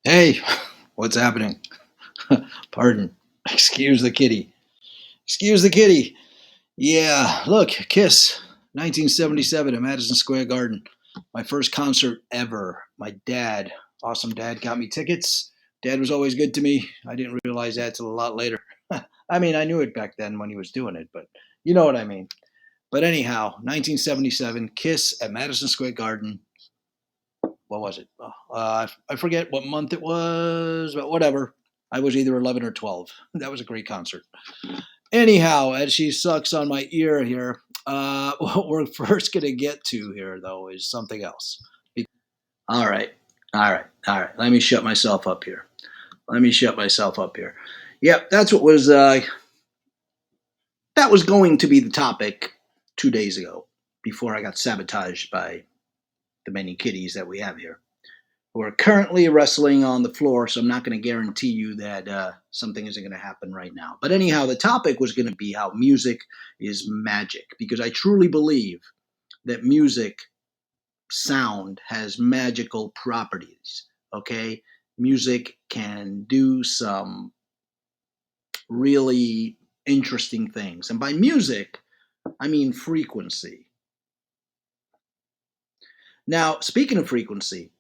Hey, what's happening? Pardon. Excuse the kitty. Excuse the kitty. Yeah, look, Kiss, 1977 at Madison Square Garden. My first concert ever. My dad, awesome dad, got me tickets. Dad was always good to me. I didn't realize that till a lot later. I mean, I knew it back then when he was doing it, but you know what I mean. But anyhow, 1977, Kiss at Madison Square Garden. What was it? I forget what month it was, but whatever. I was either 11 or 12. That was a great concert. Anyhow, as she sucks on my ear here, what we're first going to get to here, though, is something else. All right. All right. All right. Let me shut myself up here. Let me shut myself up here. Yep, that's what was that was going to be the topic 2 days ago before I got sabotaged by the many kitties that we have here. We're currently wrestling on the floor, so I'm not going to guarantee you that something isn't going to happen right now. But anyhow, the topic was going to be how music is magic, because I truly believe that music sound has magical properties. Okay, music can do some really interesting things, and by music, I mean frequency. Now, speaking of frequency,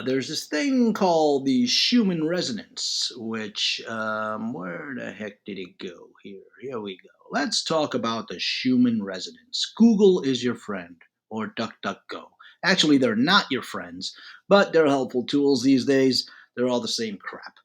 there's this thing called the Schumann Resonance, which, where the heck did it go? Here we go. Let's talk about the Schumann Resonance. Google is your friend, or DuckDuckGo. Actually, they're not your friends, but they're helpful tools these days. They're all the same crap.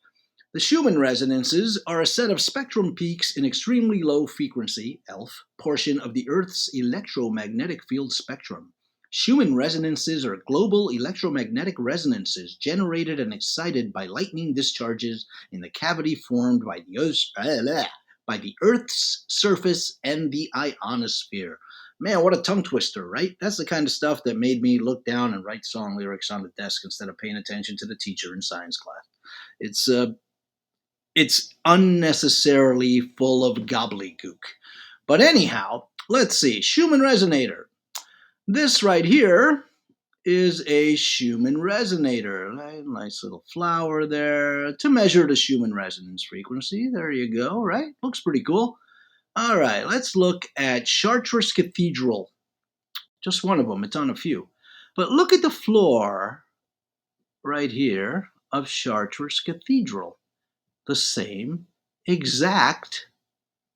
The Schumann resonances are a set of spectrum peaks in extremely low frequency, ELF, portion of the Earth's electromagnetic field spectrum. Schumann resonances are global electromagnetic resonances generated and excited by lightning discharges in the cavity formed by the Earth's surface and the ionosphere. Man, what a tongue twister, right? That's the kind of stuff that made me look down and write song lyrics on the desk instead of paying attention to the teacher in science class. It's it's unnecessarily full of gobbledygook. But anyhow, let's see. Schumann resonator. This right here is a Schumann resonator. Nice little flower there to measure the Schumann resonance frequency. There you go, right? Looks pretty cool. All right, let's look at Chartreuse Cathedral. Just one of them, it's on a few. But look at the floor right here of Chartreuse Cathedral. The same exact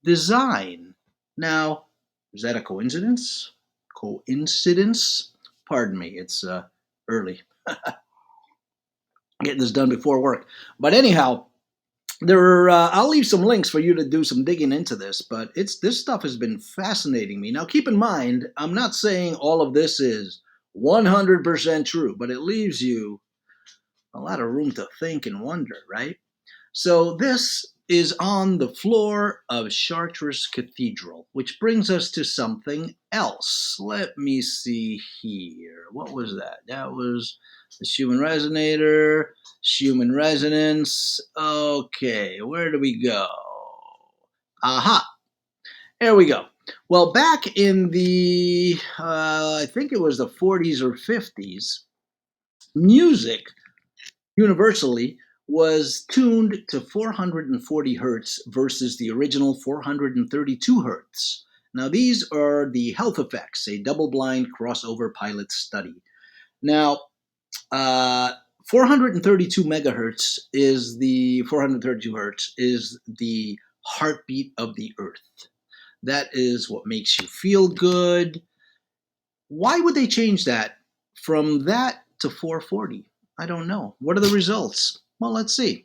design. Now, is that a coincidence? Coincidence? Pardon me, it's early. Getting this done before work. But anyhow, I'll leave some links for you to do some digging into this. But this stuff has been fascinating me. Now, keep in mind, I'm not saying all of this is 100% true, but it leaves you a lot of room to think and wonder, right? So this is on the floor of Chartreuse Cathedral, which brings us to something else. Let me see here. What was that? That was the Schumann resonator, Schumann resonance. Okay, where do we go? Aha, there we go. Well, back in the, I think it was the 40s or 50s, music universally was tuned to 440 hertz versus the original 432 hertz. Now, these are the health effects, a double blind crossover pilot study. Now, 432 megahertz is the 432 hertz is the heartbeat of the earth. That is what makes you feel good. Why would they change that from that to 440? I don't know. What are the results? Well, let's see.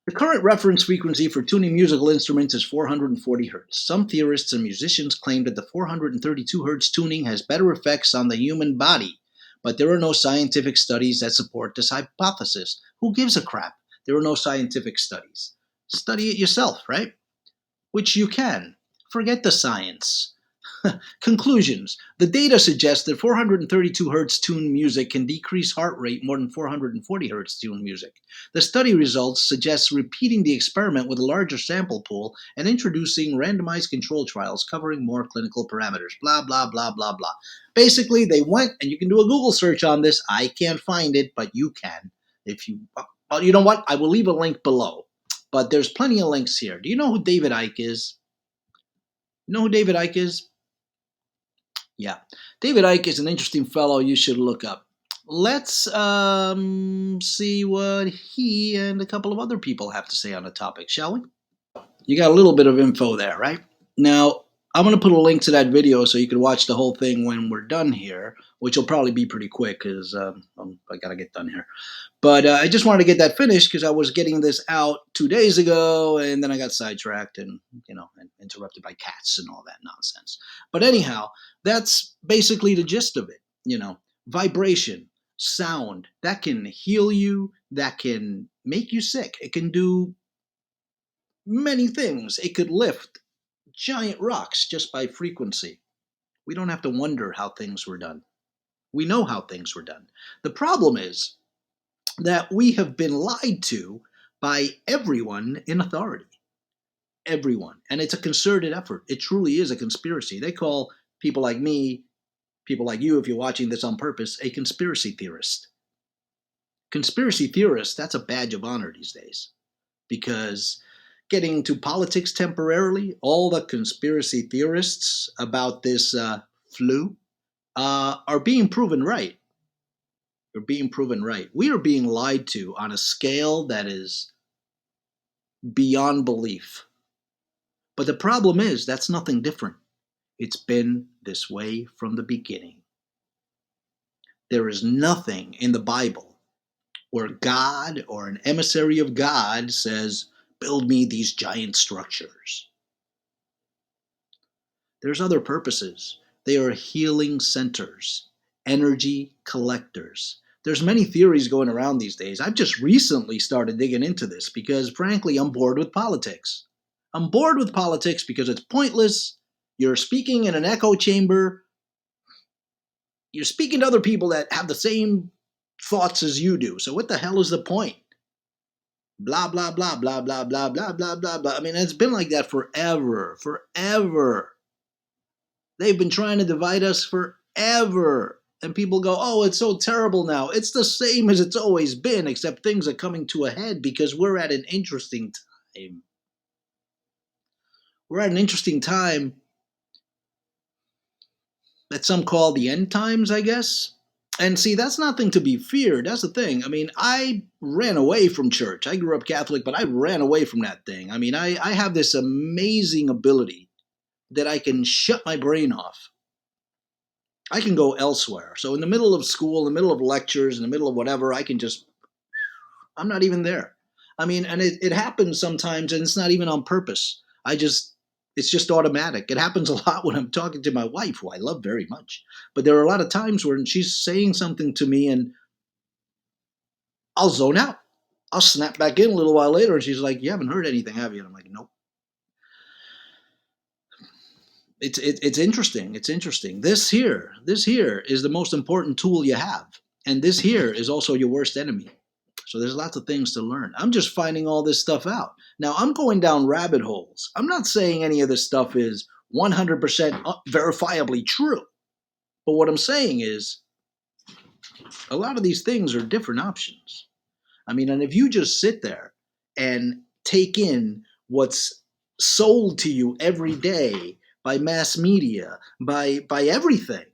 The current reference frequency for tuning musical instruments is 440 Hz. Some theorists and musicians claim that the 432 Hz tuning has better effects on the human body, but there are no scientific studies that support this hypothesis. Who gives a crap? There are no scientific studies. Study it yourself, right? Which you can. Forget the science. Conclusions. The data suggests that 432 Hz tuned music can decrease heart rate more than 440 Hz tuned music. The study results suggest repeating the experiment with a larger sample pool and introducing randomized control trials covering more clinical parameters. Blah, blah, blah, blah, blah. Basically, they went, and you can do a Google search on this. I can't find it, but you can. If you, oh, you know what? I will leave a link below. But there's plenty of links here. Do you know who David Icke is? You know who David Icke is? Yeah. David Icke is an interesting fellow you should look up. Let's see what he and a couple of other people have to say on the topic, shall we? You got a little bit of info there, right? Now, I'm going to put a link to that video so you can watch the whole thing when we're done here, which will probably be pretty quick because I got to get done here. But I just wanted to get that finished because I was getting this out 2 days ago, and then I got sidetracked and interrupted by cats and all that nonsense. But anyhow, that's basically the gist of it. Vibration, sound, that can heal you, that can make you sick. It can do many things. It could lift giant rocks just by frequency. We don't have to wonder how things were done. We know how things were done. The problem is that we have been lied to by everyone in authority. Everyone. And it's a concerted effort. It truly is a conspiracy. They call people like me, people like you, if you're watching this on purpose, a conspiracy theorist. Conspiracy theorist, that's a badge of honor these days. Because getting into politics temporarily, all the conspiracy theorists about this flu are being proven right. They're being proven right. We are being lied to on a scale that is beyond belief. But the problem is, that's nothing different. It's been this way from the beginning. There is nothing in the Bible where God or an emissary of God says, build me these giant structures. There's other purposes. They are healing centers, energy collectors. There's many theories going around these days. I've just recently started digging into this because, frankly, I'm bored with politics. I'm bored with politics because it's pointless. You're speaking in an echo chamber. You're speaking to other people that have the same thoughts as you do. So what the hell is the point? Blah, blah, blah, blah, blah, blah, blah, blah, blah, blah. I mean, it's been like that forever, forever. They've been trying to divide us forever. And people go, oh, it's so terrible now. It's the same as it's always been, except things are coming to a head because we're at an interesting time. We're at an interesting time that some call the end times, I guess. And see, that's nothing to be feared. That's the thing. I mean, I ran away from church. I grew up Catholic, but I ran away from that thing. I mean, I have this amazing ability that I can shut my brain off. I can go elsewhere. So in the middle of school, in the middle of lectures, in the middle of whatever, I'm not even there. I mean, and it happens sometimes and it's not even on purpose. It's just automatic. It happens a lot when I'm talking to my wife, who I love very much. But there are a lot of times when she's saying something to me and I'll zone out. I'll snap back in a little while later and she's like, you haven't heard anything, have you? And I'm like, nope. It's interesting. It's interesting. This here is the most important tool you have. And this here is also your worst enemy. So there's lots of things to learn. I'm just finding all this stuff out. Now I'm going down rabbit holes. I'm not saying any of this stuff is 100% verifiably true. But what I'm saying is a lot of these things are different options. I mean, and if you just sit there and take in what's sold to you every day by mass media, by everything,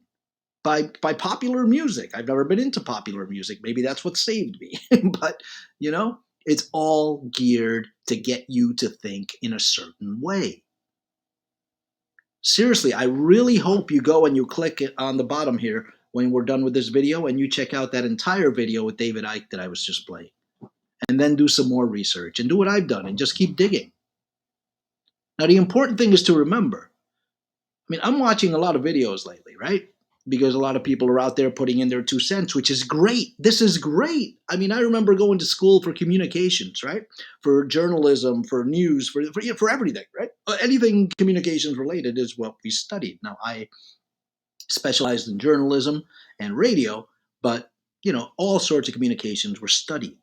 by popular music. I've never been into popular music. Maybe that's what saved me. But, it's all geared to get you to think in a certain way. Seriously, I really hope you go and you click it on the bottom here when we're done with this video and you check out that entire video with David Icke that I was just playing. And then do some more research and do what I've done and just keep digging. Now, the important thing is to remember, I mean, I'm watching a lot of videos lately, right? Because a lot of people are out there putting in their 2 cents, which is great. This is great. I mean, I remember going to school for communications, right? For journalism, for news, for everything, right? Anything communications related is what we studied. Now, I specialized in journalism and radio, but, all sorts of communications were studied.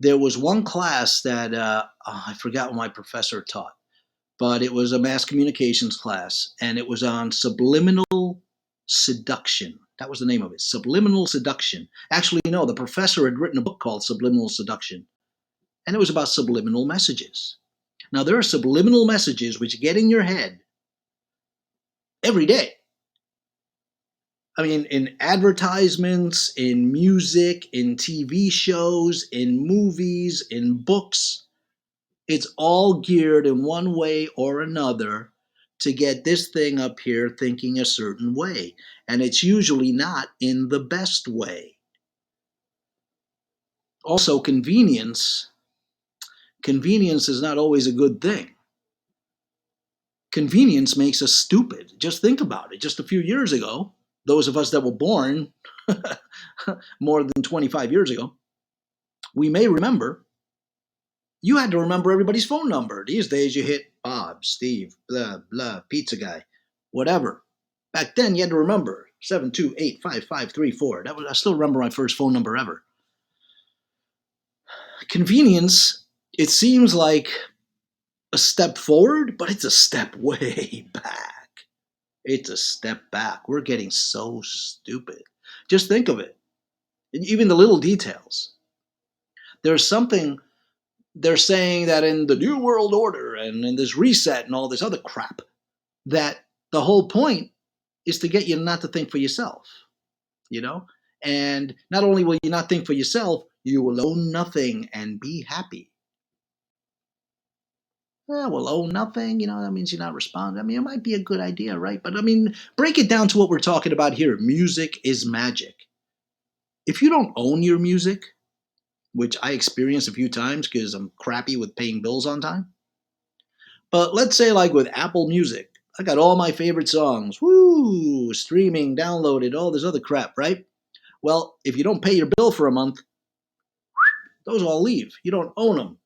There was one class that I forgot what my professor taught, but it was a mass communications class, and it was on subliminal seduction. That was the name of it. Subliminal Seduction. Actually, no, the professor had written a book called Subliminal Seduction, and it was about subliminal messages. Now, there are subliminal messages which get in your head every day. I mean, in advertisements, in music, in TV shows, in movies, in books, it's all geared in one way or another to get this thing up here thinking a certain way. And it's usually not in the best way. Also, convenience. Convenience is not always a good thing. Convenience makes us stupid. Just think about it. Just a few years ago, those of us that were born more than 25 years ago, we may remember you had to remember everybody's phone number. These days you hit Bob, Steve, blah, blah, pizza guy, whatever. Back then you had to remember 7285534. I still remember my first phone number ever. Convenience, it seems like a step forward, but it's a step way back. It's a step back. We're getting so stupid. Just think of it. Even the little details. There's something they're saying that in the New World Order and in this reset and all this other crap, that the whole point is to get you not to think for yourself, you know? And not only will you not think for yourself, you will own nothing and be happy. Well, own nothing, that means you're not responding. I mean, it might be a good idea, right? But I mean, break it down to what we're talking about here. Music is magic. If you don't own your music, which I experienced a few times because I'm crappy with paying bills on time. But let's say like with Apple Music, I got all my favorite songs, streaming, downloaded, all this other crap, right? Well, if you don't pay your bill for a month, those all leave. You don't own them.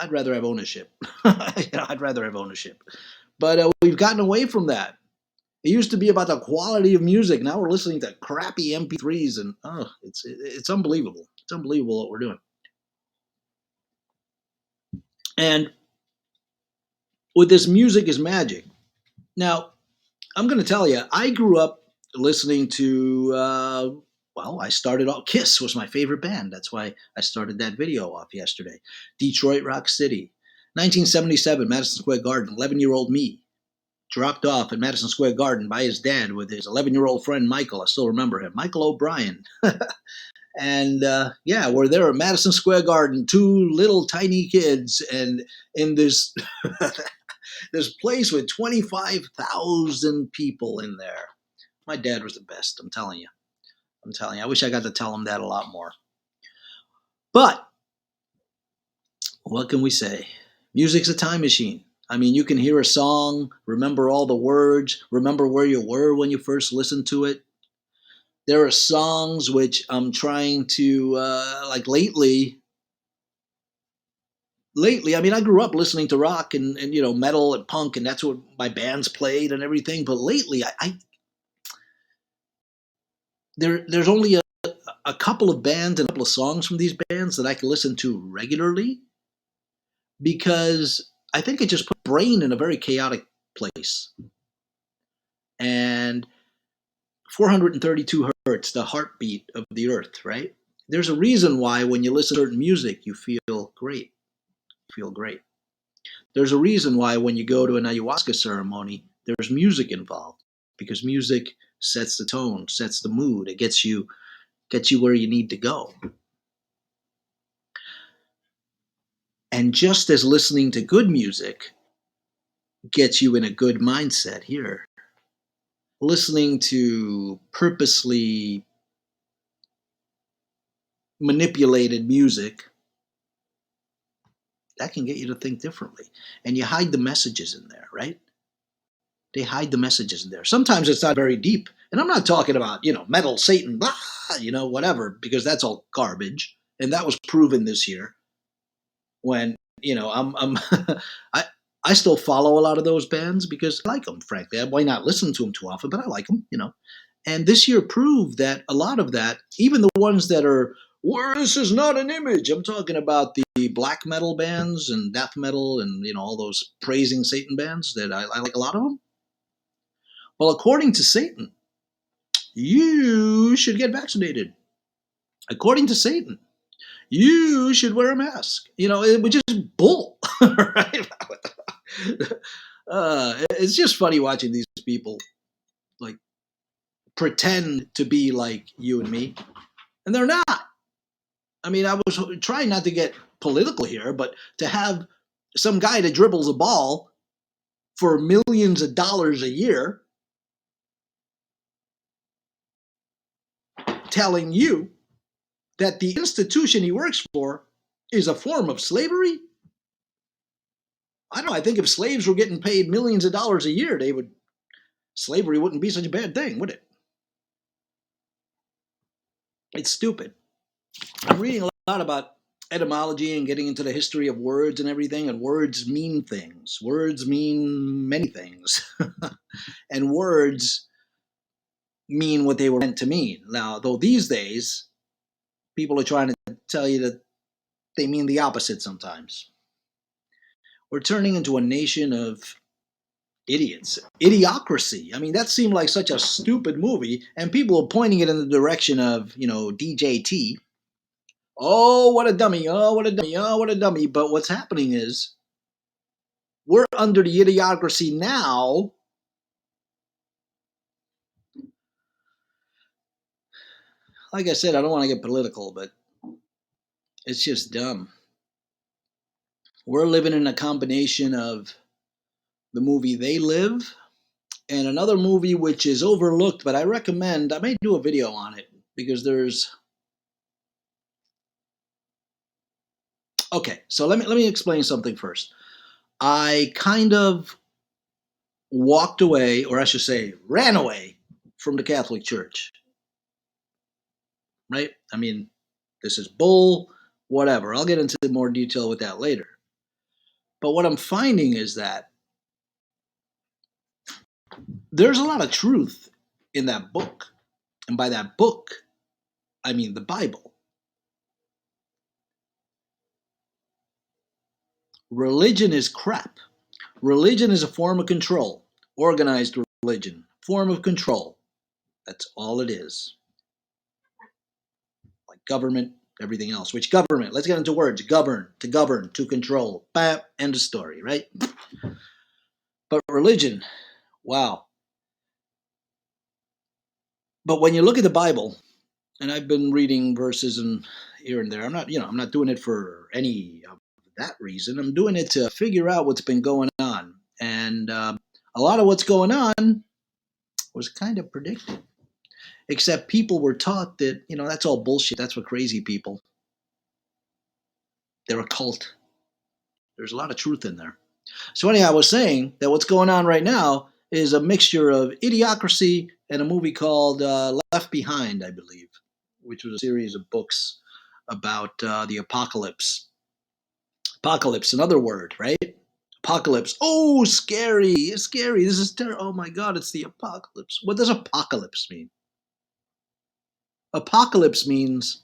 I'd rather have ownership. I'd rather have ownership. But we've gotten away from that. It used to be about the quality of music. Now we're listening to crappy MP3s, and it's unbelievable. It's unbelievable what we're doing. And with this music is magic. Now, I'm going to tell you, I grew up listening to, I started off, Kiss was my favorite band. That's why I started that video off yesterday. Detroit Rock City. 1977, Madison Square Garden, 11-year-old me dropped off at Madison Square Garden by his dad with his 11-year-old friend Michael. I still remember him, Michael O'Brien. And we're there at Madison Square Garden, two little tiny kids, and in this this place with 25,000 people in there. My dad was the best, I'm telling you. I wish I got to tell him that a lot more. But what can we say? Music's a time machine. I mean, you can hear a song, remember all the words, remember where you were when you first listened to it. There are songs which I'm trying to, like lately, I mean, I grew up listening to rock and metal and punk, and that's what my bands played and everything. But lately, there's only a couple of bands and a couple of songs from these bands that I can listen to regularly because I think it just put my brain in a very chaotic place. And 432 hertz, the heartbeat of the earth, right? There's a reason why when you listen to certain music, you feel great. There's a reason why when you go to an ayahuasca ceremony, there's music involved because music sets the tone, sets the mood. It gets you where you need to go. And just as listening to good music gets you in a good mindset here, listening to purposely manipulated music, that can get you to think differently. And you hide the messages in there, right? They hide the messages in there. Sometimes it's not very deep. And I'm not talking about, metal, Satan, blah, whatever, because that's all garbage. And that was proven this year when, I'm I I still follow a lot of those bands because I like them, frankly. I might not listen to them too often, but I like them, And this year proved that a lot of that, even the ones that are, well, this is not an image. I'm talking about the black metal bands and death metal and, all those praising Satan bands that I like a lot of them. Well, according to Satan, you should get vaccinated. According to Satan, you should wear a mask. Which is bull, right? It's just funny watching these people like pretend to be like you and me, and they're not. I mean, I was trying not to get political here, but to have some guy that dribbles a ball for millions of dollars a year telling you that the institution he works for is a form of slavery. I don't know. I think if slaves were getting paid millions of dollars a year, slavery wouldn't be such a bad thing, would it? It's stupid. I'm reading a lot about etymology and getting into the history of words and everything, and words mean things. Words mean many things. And words mean what they were meant to mean. Now, though these days, people are trying to tell you that they mean the opposite sometimes. We're turning into a nation of idiots. Idiocracy. I mean, that seemed like such a stupid movie, and people are pointing it in the direction of, DJT. Oh, what a dummy. Oh, what a dummy. Oh, what a dummy. But what's happening is we're under the idiocracy now. Like I said, I don't want to get political, but it's just dumb. We're living in a combination of the movie They Live and another movie which is overlooked, but I may do a video on it because okay, so let me explain something first. I kind of walked away, or I should say, ran away from the Catholic Church, right? I mean, this is bull, whatever. I'll get into more detail with that later. But what I'm finding is that there's a lot of truth in that book. And by that book, I mean the Bible. Religion is crap. Religion is a form of control. Organized religion, form of control. That's all it is. Like government, everything else. Which government? Let's get into words. Govern, to control. Bam, end of story, right? But religion, wow. But when you look at the Bible, and I've been reading verses and here and there, I'm not doing it for any of that reason. I'm doing it to figure out what's been going on. And a lot of what's going on was kind of predicted. Except people were taught that, that's all bullshit. That's for crazy people. They're a cult. There's a lot of truth in there. So anyhow, I was saying that what's going on right now is a mixture of idiocracy and a movie called Left Behind, I believe, which was a series of books about the apocalypse. Apocalypse, another word, right? Apocalypse. Oh, scary. It's scary. This is terrible. Oh my God, it's the apocalypse. What does apocalypse mean? Apocalypse means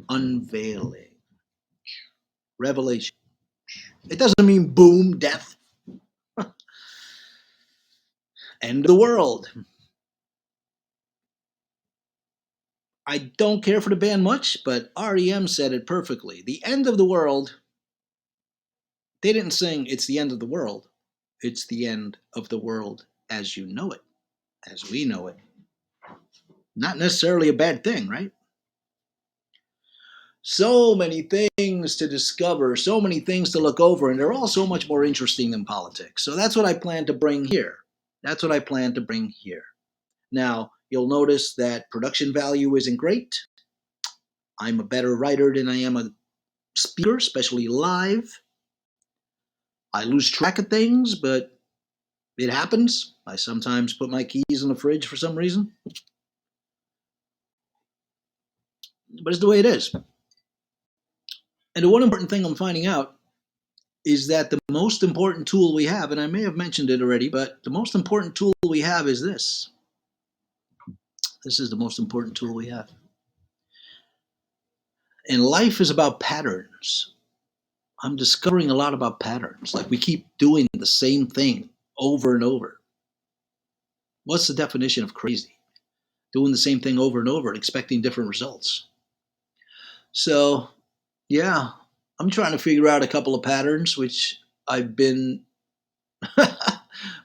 unveiling, revelation. It doesn't mean boom, death, end of the world. I don't care for the band much, but REM said it perfectly. The end of the world, they didn't sing it's the end of the world. It's the end of the world as you know it, as we know it. Not necessarily a bad thing, right? So many things to discover, so many things to look over, and they're all so much more interesting than politics. So that's what I plan to bring here. That's what I plan to bring here. Now, you'll notice that production value isn't great. I'm a better writer than I am a speaker, especially live. I lose track of things, but it happens. I sometimes put my keys in the fridge for some reason. But it's the way it is. And the one important thing I'm finding out is that the most important tool we have, and I may have mentioned it already, but the most important tool we have is this. This is the most important tool we have. And life is about patterns. I'm discovering a lot about patterns. Like we keep doing the same thing over and over. What's the definition of crazy? Doing the same thing over and over and expecting different results. So, yeah, I'm trying to figure out a couple of patterns which I've been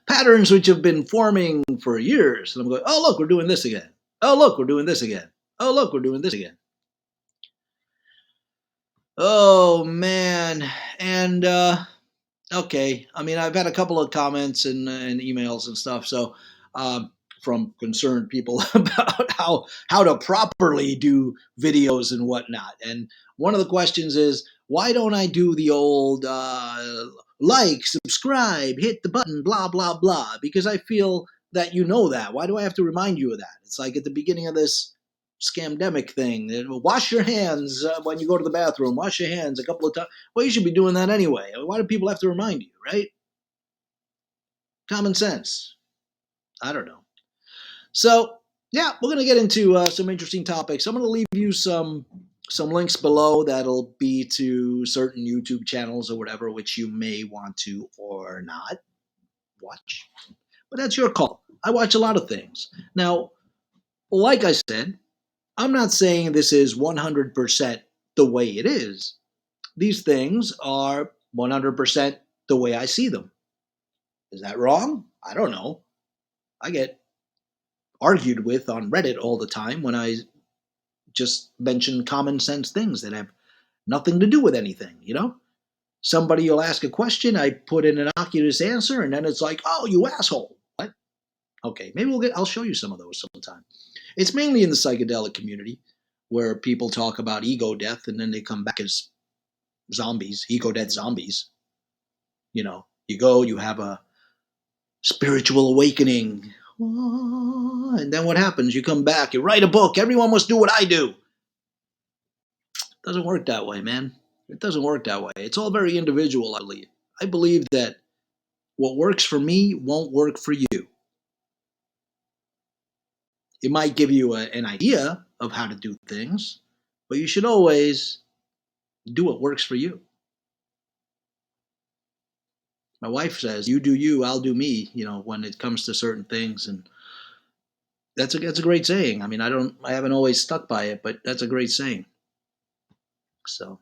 patterns which have been forming for years. And I'm going, oh, look, we're doing this again. Oh, look, we're doing this again. Oh, look, we're doing this again. Oh, man. And, okay. I mean, I've had a couple of comments and emails and stuff. So, from concerned people about how to properly do videos and whatnot. And one of the questions is, why don't I do the old like, subscribe, hit the button, blah blah blah? Because I feel that you know that. Why do I have to remind you of that? It's like at the beginning of this scamdemic thing. Wash your hands when you go to the bathroom. Wash your hands a couple of times. Well, you should be doing that anyway. Why do people have to remind you, right? Common sense. I don't know. So, yeah, we're going to get into some interesting topics. I'm going to leave you some links below that'll be to certain YouTube channels or whatever, which you may want to or not watch. But that's your call. I watch a lot of things. Now, like I said, I'm not saying this is 100% the way it is. These things are 100% the way I see them. Is that wrong? I don't know. I get argued with on Reddit all the time when I just mention common sense things that have nothing to do with anything, you know? Somebody will ask a question, I put in an innocuous answer, and then it's like, oh, you asshole. What? Okay, maybe I'll show you some of those sometime. It's mainly in the psychedelic community where people talk about ego death and then they come back as zombies, ego death zombies. You know, you go, you have a spiritual awakening. And then what happens? You come back, you write a book, everyone must do what I do. It doesn't work that way, man. It doesn't work that way. It's all very individual, I believe. I believe that what works for me won't work for you. It might give you an idea of how to do things, but you should always do what works for you. My wife says, "You do you, I'll do me." You know, when it comes to certain things, and that's a great saying. I mean, I haven't always stuck by it, but that's a great saying. So,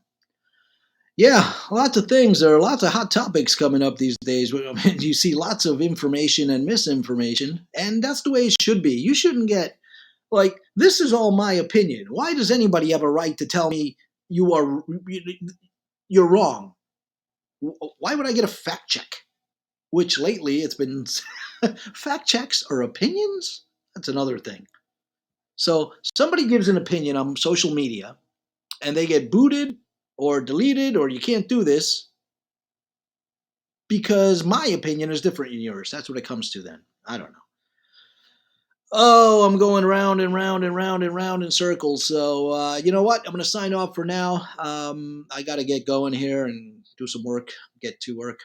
yeah, lots of things. There are lots of hot topics coming up these days. I mean, you see lots of information and misinformation, and that's the way it should be. You shouldn't get like this is all my opinion. Why does anybody have a right to tell me you're wrong? Why would I get a fact check? Which lately it's been fact checks or opinions. That's another thing. So somebody gives an opinion on social media, and they get booted or deleted, or you can't do this because my opinion is different than yours. That's what it comes to then. I don't know. Oh, I'm going round and round and round and round in circles. So, you know what? I'm going to sign off for now. I got to get going here and do some work, get to work.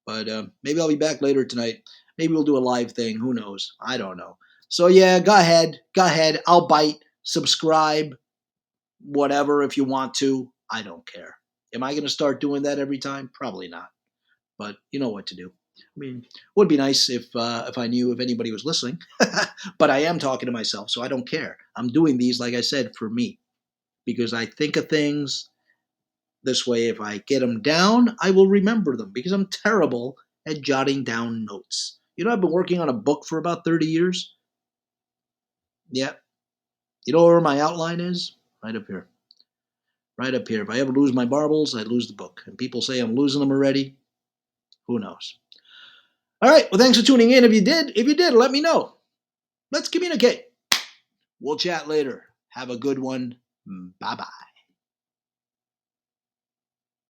But maybe I'll be back later tonight. Maybe we'll do a live thing. Who knows? I don't know. So, yeah, go ahead. Go ahead. I'll bite. Subscribe. Whatever if you want to. I don't care. Am I going to start doing that every time? Probably not. But you know what to do. I mean, it would be nice if I knew if anybody was listening, but I am talking to myself, so I don't care. I'm doing these, like I said, for me because I think of things this way. If I get them down, I will remember them because I'm terrible at jotting down notes. You know, I've been working on a book for about 30 years. Yeah, you know where my outline is? Right up here. Right up here. If I ever lose my marbles, I lose the book. And people say I'm losing them already. Who knows? All right. Well, thanks for tuning in. If you did, let me know. Let's communicate. We'll chat later. Have a good one. Bye bye.